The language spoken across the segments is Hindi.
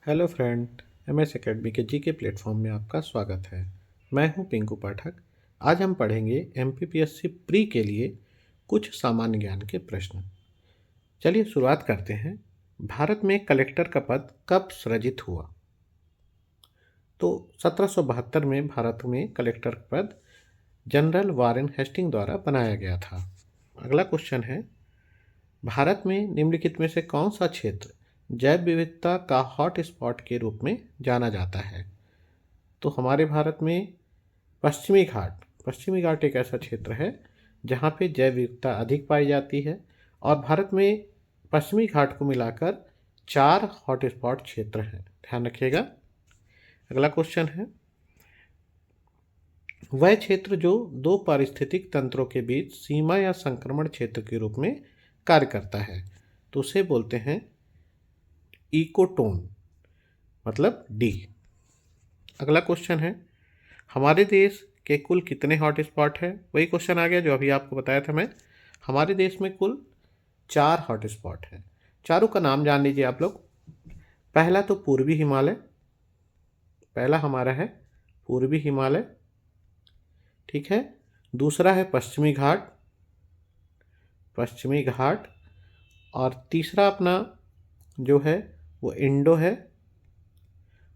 हेलो फ्रेंड, एमएस एकेडमी के जीके प्लेटफॉर्म में आपका स्वागत है। मैं हूं पिंकू पाठक। आज हम पढ़ेंगे एमपीपीएससी प्री के लिए कुछ सामान्य ज्ञान के प्रश्न। चलिए शुरुआत करते हैं। भारत में कलेक्टर का पद कब सृजित हुआ? तो 1772 में भारत में कलेक्टर पद जनरल वारेन हेस्टिंग द्वारा बनाया गया था। अगला क्वेश्चन है, भारत में निम्नलिखित में से कौन सा क्षेत्र जैव विविधता का हॉट स्पॉट के रूप में जाना जाता है? तो हमारे भारत में पश्चिमी घाट एक ऐसा क्षेत्र है जहाँ पे जैव विविधता अधिक पाई जाती है और भारत में पश्चिमी घाट को मिलाकर 4 हॉट स्पॉट क्षेत्र हैं, ध्यान रखिएगा। अगला क्वेश्चन है, वह क्षेत्र जो दो पारिस्थितिक तंत्रों के बीच सीमा या संक्रमण क्षेत्र के रूप में कार्य करता है तो उसे बोलते हैं इकोटोन, मतलब डी। अगला क्वेश्चन है, हमारे देश के कुल कितने हॉट स्पॉट है? वही क्वेश्चन आ गया जो अभी आपको बताया था मैं। हमारे देश में कुल 4 हॉट स्पॉट है। चारों का नाम जान लीजिए आप लोग। पहला तो पूर्वी हिमालय, पहला हमारा है पूर्वी हिमालय, ठीक है। दूसरा है पश्चिमी घाट और तीसरा अपना जो है वो इंडो है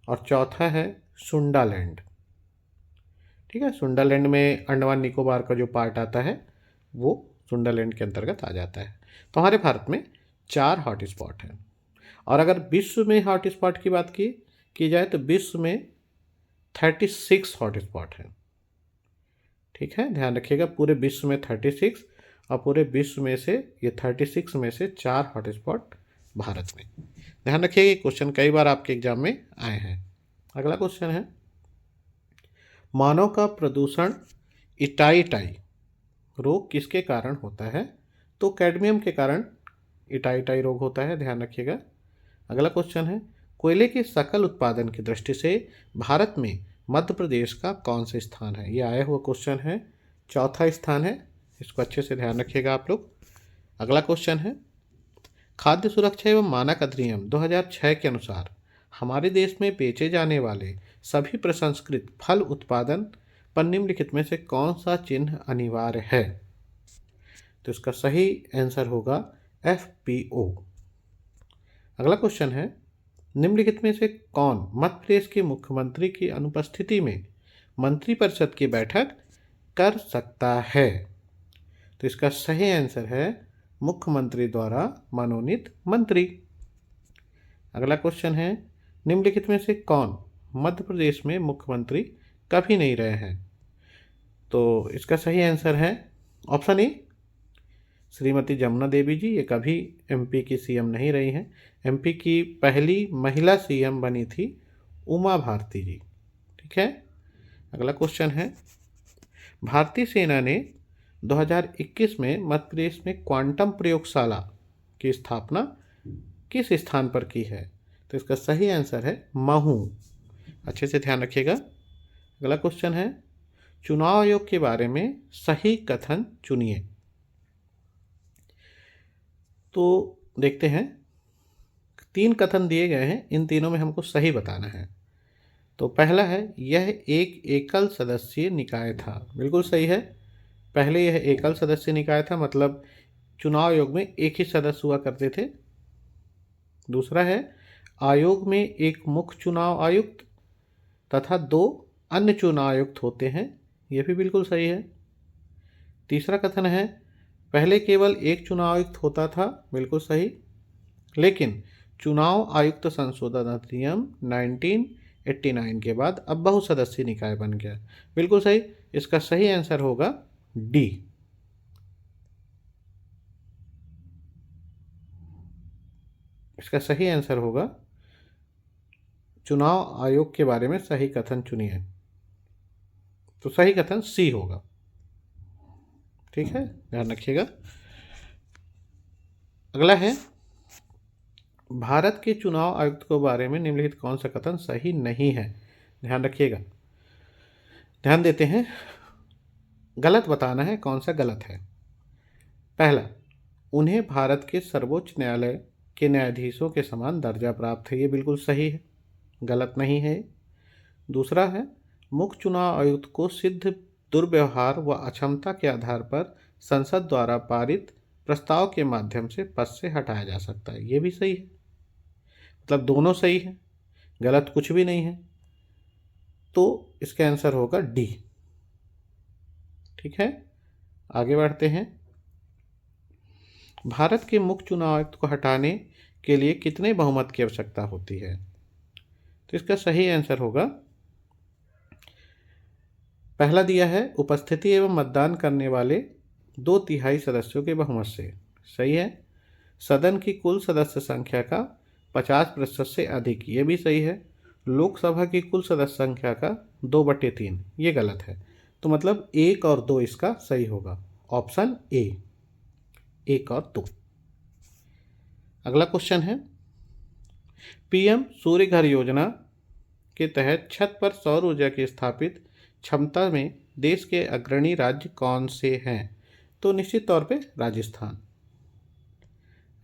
और चौथा है सुंडालैंड, ठीक है। सुंडालैंड में अंडमान निकोबार का जो पार्ट आता है वो सुंडालैंड के अंतर्गत आ जाता है। तो हमारे भारत में 4 हॉट स्पॉट हैं और अगर विश्व में हॉट स्पॉट की बात की जाए तो विश्व में 36 हॉट स्पॉट हैं, ठीक है। ध्यान रखिएगा, पूरे विश्व में 36 और पूरे विश्व में से ये 36 में से 4 हॉट स्पॉट भारत में। ध्यान रखिएगा, क्वेश्चन कई बार आपके एग्जाम में आए हैं। अगला क्वेश्चन है, मानव का प्रदूषण इटाई रोग किसके कारण होता है? तो कैडमियम के कारण इटाई रोग होता है, ध्यान रखिएगा। अगला क्वेश्चन है, कोयले के सकल उत्पादन की दृष्टि से भारत में मध्य प्रदेश का कौन सा स्थान है? ये आया हुआ क्वेश्चन है, चौथा स्थान है, इसको अच्छे से ध्यान रखिएगा आप लोग। अगला क्वेश्चन है, खाद्य सुरक्षा एवं मानक अधिनियम 2006 के अनुसार हमारे देश में बेचे जाने वाले सभी प्रसंस्कृत फल उत्पादन पर निम्नलिखित में से कौन सा चिन्ह अनिवार्य है? तो इसका सही आंसर होगा FPO। अगला क्वेश्चन है, निम्नलिखित में से कौन मध्य प्रदेश के मुख्यमंत्री की अनुपस्थिति में मंत्रिपरिषद की बैठक कर सकता है? तो इसका सही आंसर है मुख्यमंत्री द्वारा मनोनीत मंत्री। अगला क्वेश्चन है, निम्नलिखित में से कौन मध्य प्रदेश में मुख्यमंत्री कभी नहीं रहे हैं? तो इसका सही आंसर है ऑप्शन ए, श्रीमती जमुना देवी जी। ये कभी MP की CM नहीं रही हैं। MP की पहली महिला CM बनी थी उमा भारती जी, ठीक है। अगला क्वेश्चन है, भारतीय सेना ने 2021 में मध्य प्रदेश में क्वांटम प्रयोगशाला की स्थापना किस स्थान पर की है? तो इसका सही आंसर है महू, अच्छे से ध्यान रखिएगा। अगला क्वेश्चन है, चुनाव आयोग के बारे में सही कथन चुनिए। तो देखते हैं, 3 कथन दिए गए हैं, इन तीनों में हमको सही बताना है। तो पहला है, यह एक एकल सदस्यीय निकाय था, बिल्कुल सही है। पहले यह एकल सदस्य निकाय था, मतलब चुनाव आयोग में एक ही सदस्य हुआ करते थे। दूसरा है, आयोग में एक मुख्य चुनाव आयुक्त तथा 2 अन्य चुनाव आयुक्त होते हैं, यह भी बिल्कुल सही है। तीसरा कथन है, पहले केवल एक चुनाव आयुक्त होता था, बिल्कुल सही, लेकिन चुनाव आयुक्त संशोधन अधिनियम 1989 के बाद अब बहुसदस्यीय निकाय बन गया, बिल्कुल सही। इसका सही आंसर होगा डी। इसका सही आंसर होगा, चुनाव आयोग के बारे में सही कथन चुनिए, तो सही कथन सी होगा, ठीक है, ध्यान रखिएगा। अगला है, भारत के चुनाव आयुक्त के बारे में निम्नलिखित कौन सा कथन सही नहीं है? ध्यान रखिएगा, ध्यान देते हैं, गलत बताना है कौन सा गलत है। पहला, उन्हें भारत के सर्वोच्च न्यायालय के न्यायाधीशों के समान दर्जा प्राप्त है, ये बिल्कुल सही है। गलत नहीं है। दूसरा है, मुख्य चुनाव आयुक्त को सिद्ध दुर्व्यवहार व अक्षमता के आधार पर संसद द्वारा पारित प्रस्ताव के माध्यम से पद से हटाया जा सकता है। ये भी सही है, मतलब दोनों सही है, गलत कुछ भी नहीं है। तो इसका आंसर होगा डी। ठीक है, आगे बढ़ते हैं। भारत के मुख्य चुनाव आयुक्त को हटाने के लिए कितने बहुमत की आवश्यकता होती है? तो इसका सही आंसर होगा, पहला दिया है उपस्थिति एवं मतदान करने वाले 2/3 सदस्यों के बहुमत से। सही है। सदन की कुल सदस्य संख्या का 50% से अधिक, ये भी सही है। लोकसभा की कुल सदस्य संख्या का 2/3, ये गलत है। तो मतलब 1 और 2 इसका सही होगा, ऑप्शन ए, 1 और 2। अगला क्वेश्चन है, पीएम सूर्य घर योजना के तहत छत पर सौर ऊर्जा की स्थापित क्षमता में देश के अग्रणी राज्य कौन से हैं? तो निश्चित तौर पे राजस्थान।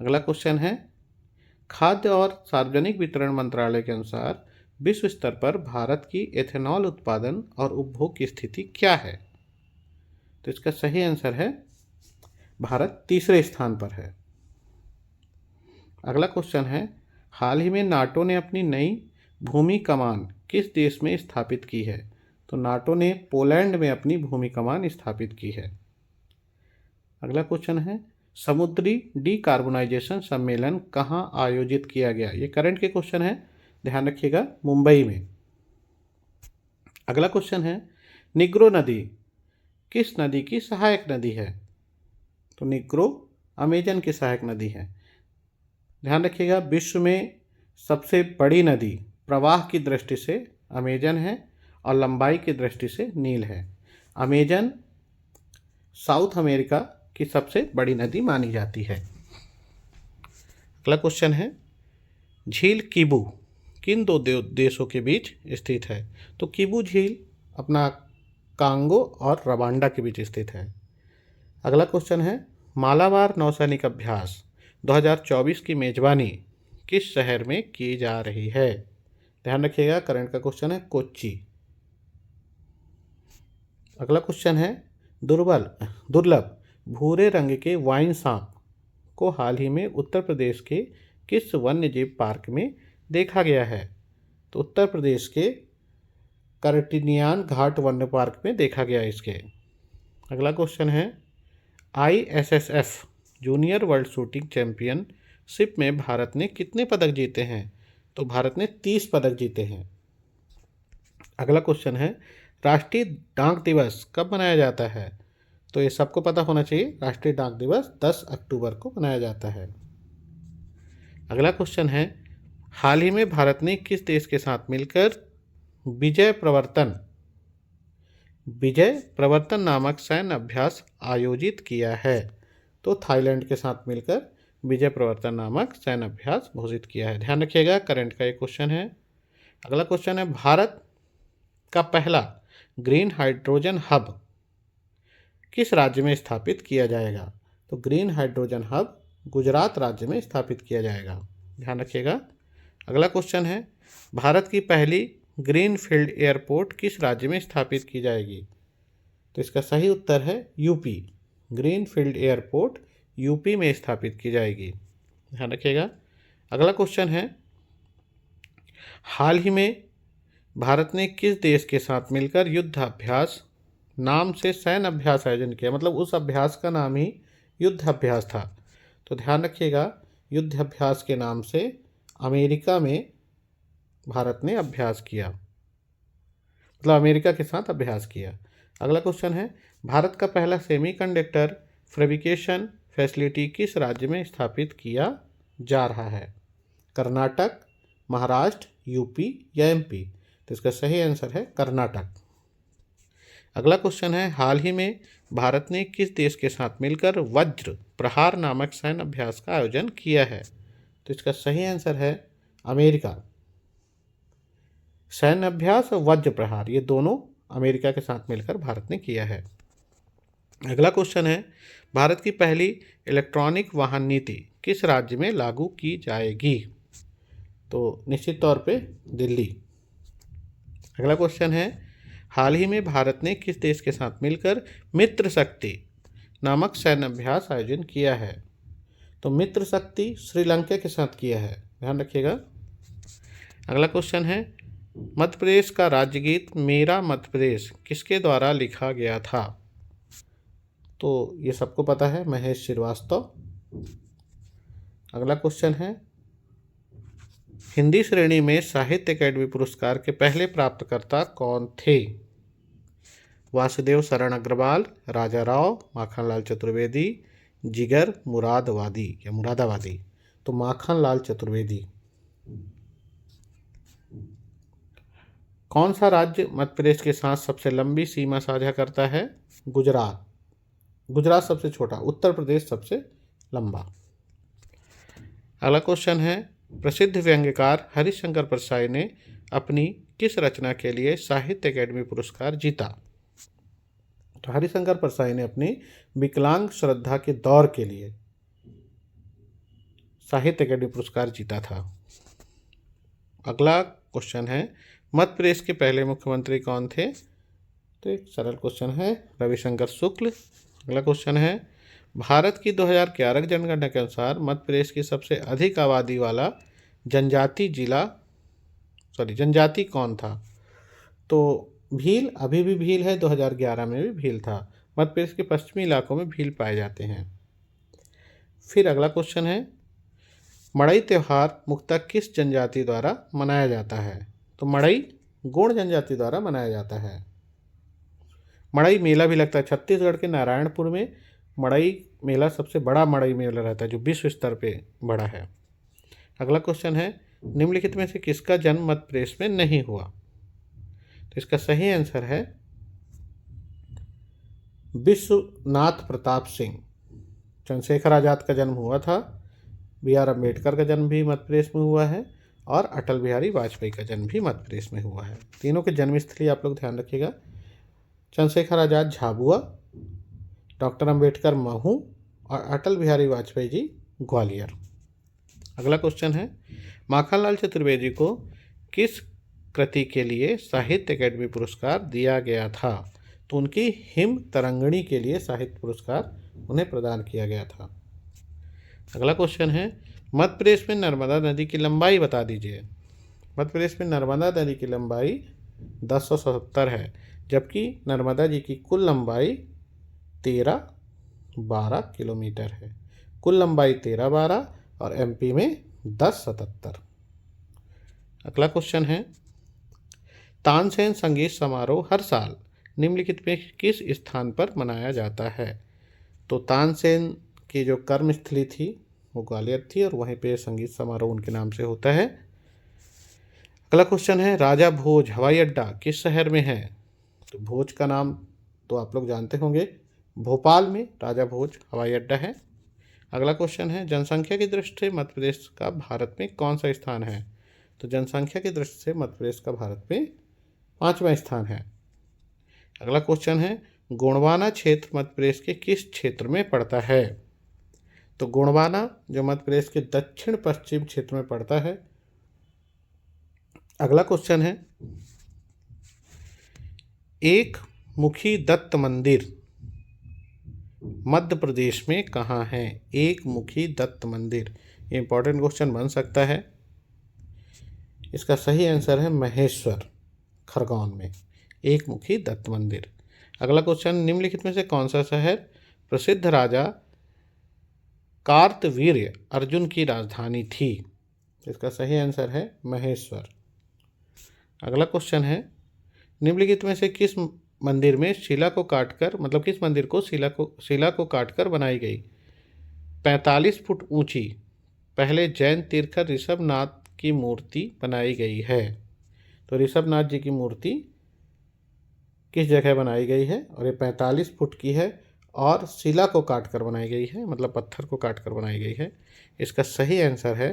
अगला क्वेश्चन है, खाद्य और सार्वजनिक वितरण मंत्रालय के अनुसार विश्व स्तर पर भारत की एथेनॉल उत्पादन और उपभोग की स्थिति क्या है? तो इसका सही आंसर है, भारत तीसरे स्थान पर है। अगला क्वेश्चन है, हाल ही में नाटो ने अपनी नई भूमि कमान किस देश में स्थापित की है? तो नाटो ने पोलैंड में अपनी भूमि कमान स्थापित की है। अगला क्वेश्चन है, समुद्री डीकार्बोनाइजेशन सम्मेलन कहाँ आयोजित किया गया? ये करंट के क्वेश्चन है, ध्यान रखिएगा, मुंबई में। अगला क्वेश्चन है, निग्रो नदी किस नदी की सहायक नदी है? तो निग्रो अमेजन की सहायक नदी है। ध्यान रखिएगा, विश्व में सबसे बड़ी नदी प्रवाह की दृष्टि से अमेजन है और लंबाई की दृष्टि से नील है। अमेजन साउथ अमेरिका की सबसे बड़ी नदी मानी जाती है। अगला क्वेश्चन है, झील किबू किन दो देशों के बीच स्थित है? तो किबू झील अपना कांगो और रवांडा के बीच स्थित है। अगला क्वेश्चन है, मालाबार नौसैनिक अभ्यास 2024 की मेजबानी किस शहर में की जा रही है? ध्यान रखिएगा, करंट का क्वेश्चन है, कोच्चि। अगला क्वेश्चन है, दुर्लभ भूरे रंग के वाइन सांप को हाल ही में उत्तर प्रदेश के किस वन्यजीव पार्क में देखा गया है? तो उत्तर प्रदेश के करटिनियान घाट वन्य पार्क में देखा गया इसके। अगला क्वेश्चन है, ISSF junior world shooting championship में भारत ने कितने पदक जीते हैं? तो भारत ने 30 पदक जीते हैं। अगला क्वेश्चन है, राष्ट्रीय डाक दिवस कब मनाया जाता है? तो ये सबको पता होना चाहिए, राष्ट्रीय डाक दिवस 10 अक्टूबर को मनाया जाता है। अगला क्वेश्चन है, हाल ही में भारत ने किस देश के साथ मिलकर विजय प्रवर्तन नामक सैन्य अभ्यास आयोजित किया है? तो थाईलैंड के साथ मिलकर विजय प्रवर्तन नामक सैन्य अभ्यास घोषित किया है। ध्यान रखिएगा, करंट का एक क्वेश्चन है। अगला क्वेश्चन है, भारत का पहला ग्रीन हाइड्रोजन हब किस राज्य में स्थापित किया जाएगा? तो ग्रीन हाइड्रोजन हब गुजरात राज्य में स्थापित किया जाएगा। ध्यान रखिएगा। अगला क्वेश्चन है, भारत की पहली ग्रीन फील्ड एयरपोर्ट किस राज्य में स्थापित की जाएगी? तो इसका सही उत्तर है UP. Green field airport UP में स्थापित की जाएगी। ध्यान रखिएगा। अगला क्वेश्चन है, हाल ही में भारत ने किस देश के साथ मिलकर युद्धाभ्यास नाम से सैन्य अभ्यास आयोजन किया? मतलब उस अभ्यास का नाम ही युद्धाभ्यास था। तो ध्यान रखिएगा, युद्धाभ्यास के नाम से अमेरिका में भारत ने अभ्यास किया, मतलब अमेरिका के साथ अभ्यास किया। अगला क्वेश्चन है, भारत का पहला सेमीकंडक्टर फैब्रिकेशन फैसिलिटी किस राज्य में स्थापित किया जा रहा है? कर्नाटक, महाराष्ट्र, यूपी या एमपी? तो इसका सही आंसर है कर्नाटक। अगला क्वेश्चन है, हाल ही में भारत ने किस देश के साथ मिलकर वज्र प्रहार नामक सैन्य अभ्यास का आयोजन किया है? तो इसका सही आंसर है अमेरिका। सैन्य अभ्यास और वज्र प्रहार ये दोनों अमेरिका के साथ मिलकर भारत ने किया है। अगला क्वेश्चन है, भारत की पहली इलेक्ट्रॉनिक वाहन नीति किस राज्य में लागू की जाएगी? तो निश्चित तौर पे दिल्ली। अगला क्वेश्चन है, हाल ही में भारत ने किस देश के साथ मिलकर मित्र शक्ति नामक सैन्य अभ्यास आयोजन किया है? तो मित्र शक्ति श्रीलंका के साथ किया है, ध्यान रखिएगा। अगला क्वेश्चन है, मध्य प्रदेश का राज्य गीत मेरा मध्य प्रदेश किसके द्वारा लिखा गया था? तो ये सबको पता है, महेश श्रीवास्तव। अगला क्वेश्चन है, हिंदी श्रेणी में साहित्य अकादमी पुरस्कार के पहले प्राप्तकर्ता कौन थे? वासुदेव शरण अग्रवाल, राजा राव, माखनलाल चतुर्वेदी, जिगर मुरादाबादी। तो माखनलाल चतुर्वेदी। कौन सा राज्य मध्य प्रदेश के साथ सबसे लंबी सीमा साझा करता है? गुजरात। गुजरात सबसे छोटा, उत्तर प्रदेश सबसे लंबा। अगला क्वेश्चन है, प्रसिद्ध व्यंग्यकार हरिशंकर परसाई ने अपनी किस रचना के लिए साहित्य अकादमी पुरस्कार जीता? तो हरिशंकर परसाई ने अपनी विकलांग श्रद्धा के दौर के लिए साहित्य अकादमी पुरस्कार जीता था। अगला क्वेश्चन है, मध्य प्रदेश के पहले मुख्यमंत्री कौन थे? तो एक सरल क्वेश्चन है, रविशंकर शुक्ल। अगला क्वेश्चन है, भारत की 2011 जनगणना के अनुसार मध्य प्रदेश की सबसे अधिक आबादी वाला जनजाति कौन था? तो भील, अभी भी भील है, 2011 में भी भील था। मध्य प्रदेश के पश्चिमी इलाकों में भील पाए जाते हैं। फिर अगला क्वेश्चन है, मड़ई त्यौहार मुख्यतः किस जनजाति द्वारा मनाया जाता है? तो मड़ई गोंड जनजाति द्वारा मनाया जाता है। मड़ई मेला भी लगता है छत्तीसगढ़ के नारायणपुर में। मड़ई मेला सबसे बड़ा मड़ई मेला रहता है जो विश्व स्तर पे बड़ा है। अगला क्वेश्चन है, निम्नलिखित में से किसका जन्म मध्य प्रदेश में नहीं हुआ? तो इसका सही आंसर है विश्वनाथ प्रताप सिंह। चंद्रशेखर आजाद का जन्म हुआ था, B.R. अम्बेडकर का जन्म भी मध्य प्रदेश में हुआ है, और अटल बिहारी वाजपेयी का जन्म भी मध्य प्रदेश में हुआ है। तीनों के जन्मस्थली आप लोग ध्यान रखिएगा, चंद्रशेखर आजाद झाबुआ, डॉक्टर अम्बेडकर महू और अटल बिहारी वाजपेयी जी ग्वालियर। अगला क्वेश्चन है, माखनलाल चतुर्वेदी को किस कृति के लिए साहित्य अकादमी पुरस्कार दिया गया था? तो उनकी हिम तरंगिणी के लिए साहित्य पुरस्कार उन्हें प्रदान किया गया था। अगला क्वेश्चन है, मध्य प्रदेश में नर्मदा नदी की लंबाई बता दीजिए। मध्य प्रदेश में नर्मदा नदी की लंबाई 1070 है, जबकि नर्मदा जी की कुल लंबाई 1312 किलोमीटर है। कुल लंबाई 1312 और MP में 1077। अगला क्वेश्चन है, तानसेन संगीत समारोह हर साल निम्नलिखित में किस स्थान पर मनाया जाता है? तो तानसेन की जो कर्मस्थली थी वो ग्वालियर थी और वहीं पे संगीत समारोह उनके नाम से होता है। अगला क्वेश्चन है, राजा भोज हवाई अड्डा किस शहर में है? तो भोज का नाम तो आप लोग जानते होंगे, भोपाल में राजा भोज हवाई अड्डा है। अगला क्वेश्चन है, जनसंख्या की दृष्टि से मध्य प्रदेश का भारत में कौन सा स्थान है? तो जनसंख्या की दृष्टि से मध्य प्रदेश का भारत में 5वां स्थान है। अगला क्वेश्चन है, गोंडवाना क्षेत्र मध्य प्रदेश के किस क्षेत्र में पड़ता है? तो गोंडवाना जो मध्य प्रदेश के दक्षिण पश्चिम क्षेत्र में पड़ता है। अगला क्वेश्चन है, एक मुखी दत्त मंदिर मध्य प्रदेश में कहाँ है? एक मुखी दत्त मंदिर, ये इंपॉर्टेंट क्वेश्चन बन सकता है। इसका सही आंसर है महेश्वर, खरगोन में एक मुखी दत्त मंदिर। अगला क्वेश्चन, निम्नलिखित में से कौन सा शहर प्रसिद्ध राजा कार्तवीर्य अर्जुन की राजधानी थी? इसका सही आंसर है महेश्वर। अगला क्वेश्चन है, निम्नलिखित में से किस मंदिर में शिला को काटकर किस मंदिर को शिला को काटकर बनाई गई 45 फुट ऊंची पहले जैन तीर्थकर ऋषभनाथ की मूर्ति बनाई गई है? तो ऋषभनाथ जी की मूर्ति किस जगह बनाई गई है? और ये 45 फुट की है और शिला को काटकर बनाई गई है, पत्थर को काटकर बनाई गई है। इसका सही आंसर है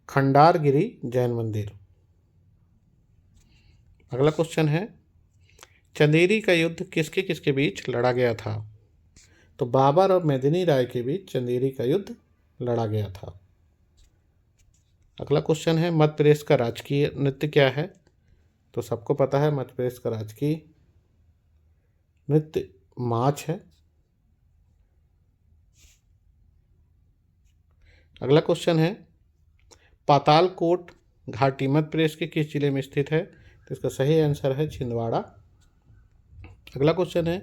खंडारगिरी जैन मंदिर। अगला क्वेश्चन है, चंदेरी का युद्ध किसके किसके बीच लड़ा गया था? तो बाबर और मेदिनी राय के बीच चंदेरी का युद्ध लड़ा गया था। अगला क्वेश्चन है मध्य प्रदेश का राजकीय नृत्य क्या है? तो सबको पता है मध्य प्रदेश का राजकीय नृत्य माच है। अगला क्वेश्चन है पातालकोट घाटी मध्य प्रदेश के किस जिले में स्थित है? तो इसका सही आंसर है छिंदवाड़ा। अगला क्वेश्चन है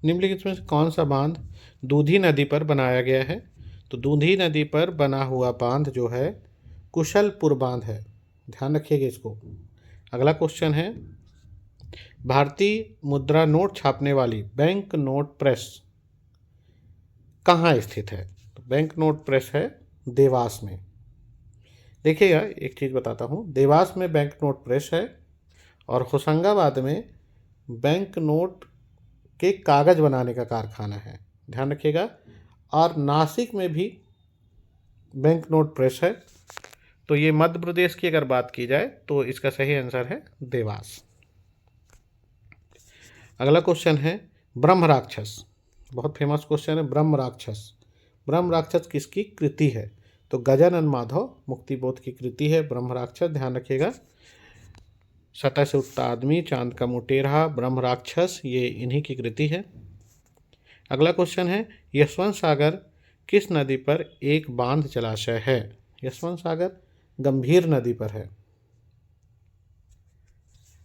निम्नलिखित में से कौन सा बांध दूधी नदी पर बनाया गया है? तो दूधी नदी पर बना हुआ बांध जो है कुशलपुर बांध है, ध्यान रखिएगा इसको। अगला क्वेश्चन है भारतीय मुद्रा नोट छापने वाली बैंक नोट प्रेस कहाँ स्थित है? तो बैंक नोट प्रेस है देवास में। देखिएगा एक चीज़ बताता हूँ, देवास में बैंक नोट प्रेस है और होशंगाबाद में बैंक नोट के कागज़ बनाने का कारखाना है, ध्यान रखिएगा। और नासिक में भी बैंक नोट प्रेस है। तो ये मध्य प्रदेश की अगर बात की जाए तो इसका सही आंसर है देवास। अगला क्वेश्चन है ब्रह्म राक्षस, बहुत फेमस क्वेश्चन है ब्रह्म राक्षस। ब्रह्म राक्षस किसकी कृति है? तो गजानन माधव मुक्तिबोध की कृति है ब्रह्म राक्षस, ध्यान रखिएगा। सतह से उठता आदमी, चांद का मुटेरा, ब्रह्म राक्षस, ये इन्हीं की कृति है। अगला क्वेश्चन है यशवंत सागर किस नदी पर एक बांध जलाशय है? यशवंत सागर गंभीर नदी पर है।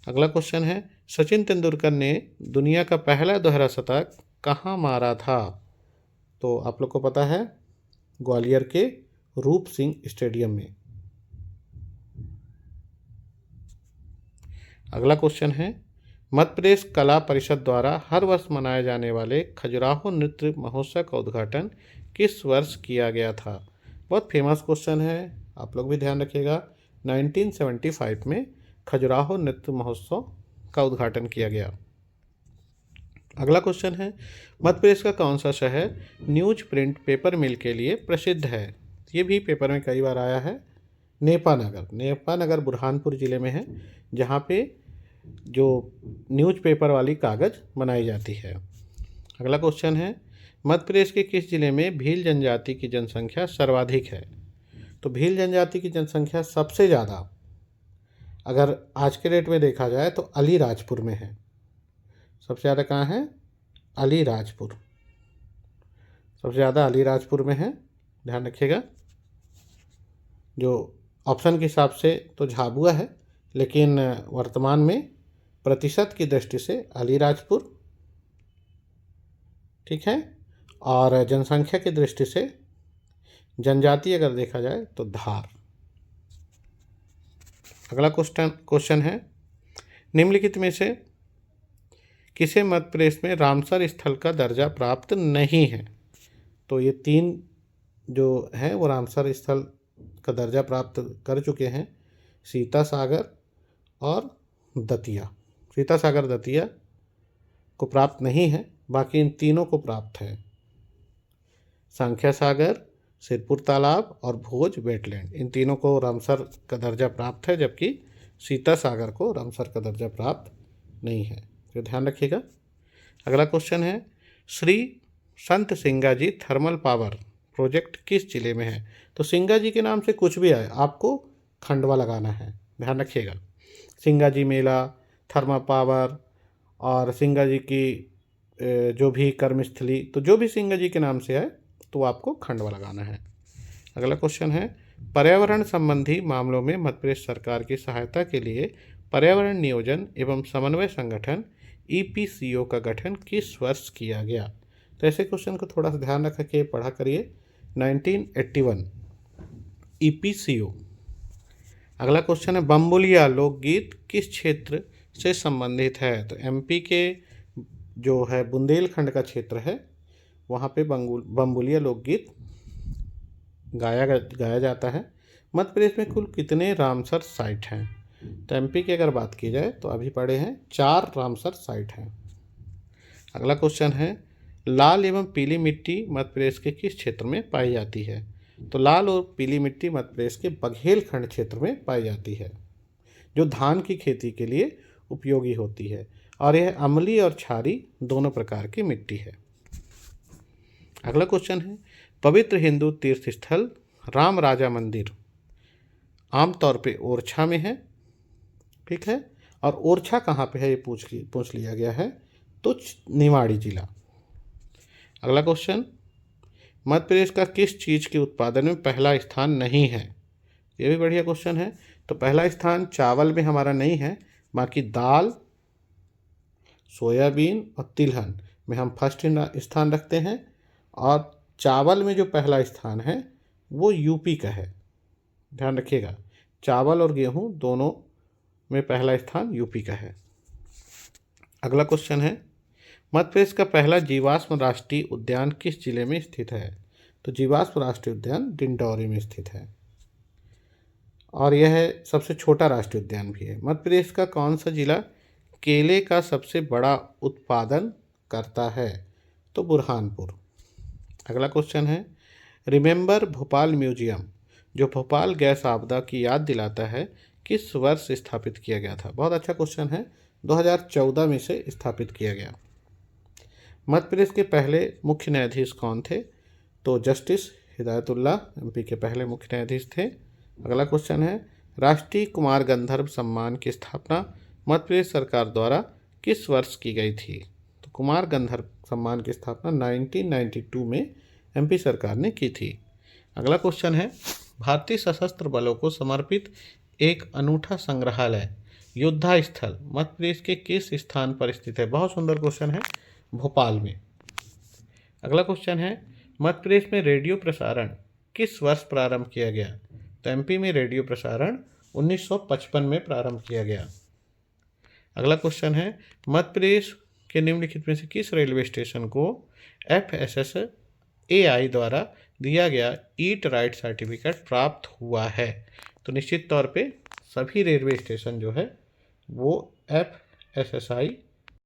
अगला क्वेश्चन है सचिन तेंदुलकर ने दुनिया का पहला दोहरा शतक कहाँ मारा था? तो आप लोग को पता है ग्वालियर के रूप सिंह स्टेडियम में। अगला क्वेश्चन है मध्य प्रदेश कला परिषद द्वारा हर वर्ष मनाए जाने वाले खजुराहो नृत्य महोत्सव का उद्घाटन किस वर्ष किया गया था? बहुत फेमस क्वेश्चन है, आप लोग भी ध्यान रखिएगा। 1975 में खजुराहो नृत्य महोत्सव का उद्घाटन किया गया। अगला क्वेश्चन है मध्य प्रदेश का कौन सा शहर न्यूज प्रिंट पेपर मिल के लिए प्रसिद्ध है? ये भी पेपर में कई बार आया है। नेपानगर, नेपानगर बुरहानपुर ज़िले में है, जहाँ पे जो न्यूज पेपर वाली कागज़ बनाई जाती है। अगला क्वेश्चन है मध्य प्रदेश के किस जिले में भील जनजाति की जनसंख्या सर्वाधिक है? तो भील जनजाति की जनसंख्या सबसे ज़्यादा अगर आज के डेट में देखा जाए तो अलीराजपुर में है। सबसे ज़्यादा कहाँ है? अलीराजपुर, सबसे ज़्यादा अलीराजपुर में है, ध्यान रखिएगा। जो ऑप्शन के हिसाब से तो झाबुआ है, लेकिन वर्तमान में प्रतिशत की दृष्टि से अलीराजपुर ठीक है, और जनसंख्या की दृष्टि से जनजाति अगर देखा जाए तो धार। अगला क्वेश्चन है निम्नलिखित में से किसे मध्य प्रदेश में रामसर स्थल का दर्जा प्राप्त नहीं है? तो ये तीन जो हैं वो रामसर स्थल का दर्जा प्राप्त कर चुके हैं, सीता सागर और दतिया। सीता सागर दतिया को प्राप्त नहीं है, बाकी इन तीनों को प्राप्त है। सांख्या सागर, सिरपुर तालाब और भोज वेटलैंड, इन तीनों को रामसर का दर्जा प्राप्त है, जबकि सीता सागर को रामसर का दर्जा प्राप्त नहीं है, तो ध्यान रखिएगा। अगला क्वेश्चन है श्री संत सिंगाजी थर्मल पावर प्रोजेक्ट किस जिले में है? तो सिंगाजी के नाम से कुछ भी आए आपको खंडवा लगाना है, ध्यान रखिएगा। सिंगाजी मेला, थर्मल पावर और सिंगाजी की जो भी कर्मस्थली, तो जो भी सिंगाजी के नाम से आए तो आपको खंडवा लगाना है। अगला क्वेश्चन है पर्यावरण संबंधी मामलों में मध्य प्रदेश सरकार की सहायता के लिए पर्यावरण नियोजन एवं समन्वय संगठन EPCO का गठन किस वर्ष किया गया? तो ऐसे क्वेश्चन को थोड़ा सा ध्यान रख के पढ़ा करिए। 1981 EPCO। अगला क्वेश्चन है बम्बुलिया लोकगीत किस क्षेत्र से संबंधित है? तो MP के जो है बुंदेलखंड का क्षेत्र है, वहाँ पे बम्बुलिया लोकगीत गाया जाता है। मध्य प्रदेश में कुल कितने रामसर साइट हैं? तो MP की अगर बात की जाए तो अभी पड़े हैं 4 रामसर साइट हैं। अगला क्वेश्चन है लाल एवं पीली मिट्टी मध्य प्रदेश के किस क्षेत्र में पाई जाती है? तो लाल और पीली मिट्टी मध्य प्रदेश के बघेलखंड क्षेत्र में पाई जाती है, जो धान की खेती के लिए उपयोगी होती है, और यह अम्लीय और क्षारी दोनों प्रकार की मिट्टी है। अगला क्वेश्चन है पवित्र हिंदू तीर्थ स्थल राम राजा मंदिर आमतौर पे ओरछा में है, ठीक है। और ओरछा कहाँ पे है ये पूछ लिया गया है, तो निवाड़ी जिला। अगला क्वेश्चन, मध्य प्रदेश का किस चीज़ के उत्पादन में पहला स्थान नहीं है? ये भी बढ़िया क्वेश्चन है। तो पहला स्थान चावल में हमारा नहीं है, बाकी दाल, सोयाबीन और तिलहन में हम फर्स्ट स्थान रखते हैं। और चावल में जो पहला स्थान है वो यूपी का है, ध्यान रखिएगा। चावल और गेहूं दोनों में पहला स्थान यूपी का है। अगला क्वेश्चन है, मध्य प्रदेश का पहला जीवाश्म राष्ट्रीय उद्यान किस जिले में स्थित है? तो जीवाश्म राष्ट्रीय उद्यान डिंडौरी में स्थित है और यह सबसे छोटा राष्ट्रीय उद्यान भी है। मध्य प्रदेश का कौन सा जिला केले का सबसे बड़ा उत्पादन करता है? तो बुरहानपुर। अगला क्वेश्चन है, रिमेंबर भोपाल म्यूजियम जो भोपाल गैस आपदा की याद दिलाता है किस वर्ष स्थापित किया गया था? बहुत अच्छा क्वेश्चन है, 2014 में से स्थापित किया गया। मध्य प्रदेश के पहले मुख्य न्यायाधीश कौन थे? तो जस्टिस हिदायतुल्लाह एमपी के पहले मुख्य न्यायाधीश थे। अगला क्वेश्चन है, राष्ट्रीय कुमार गंधर्व सम्मान की स्थापना मध्य प्रदेश सरकार द्वारा किस वर्ष की गई थी? तो कुमार गंधर्व सम्मान की स्थापना 1992 में एमपी सरकार ने की थी। अगला क्वेश्चन है, भारतीय सशस्त्र बलों को समर्पित एक अनूठा संग्रहालय योद्धा स्थल मध्य प्रदेश के किस स्थान पर स्थित है? बहुत सुंदर क्वेश्चन है, भोपाल में। अगला क्वेश्चन है, मध्य प्रदेश में रेडियो प्रसारण किस वर्ष प्रारंभ किया गया? तो एमपी में रेडियो प्रसारण 1955 में प्रारंभ किया गया। अगला क्वेश्चन है, मध्य प्रदेश के निम्नलिखित में से किस रेलवे स्टेशन को FSSAI द्वारा दिया गया ईट राइट सर्टिफिकेट प्राप्त हुआ है? तो निश्चित तौर पे सभी रेलवे स्टेशन जो है वो FSSAI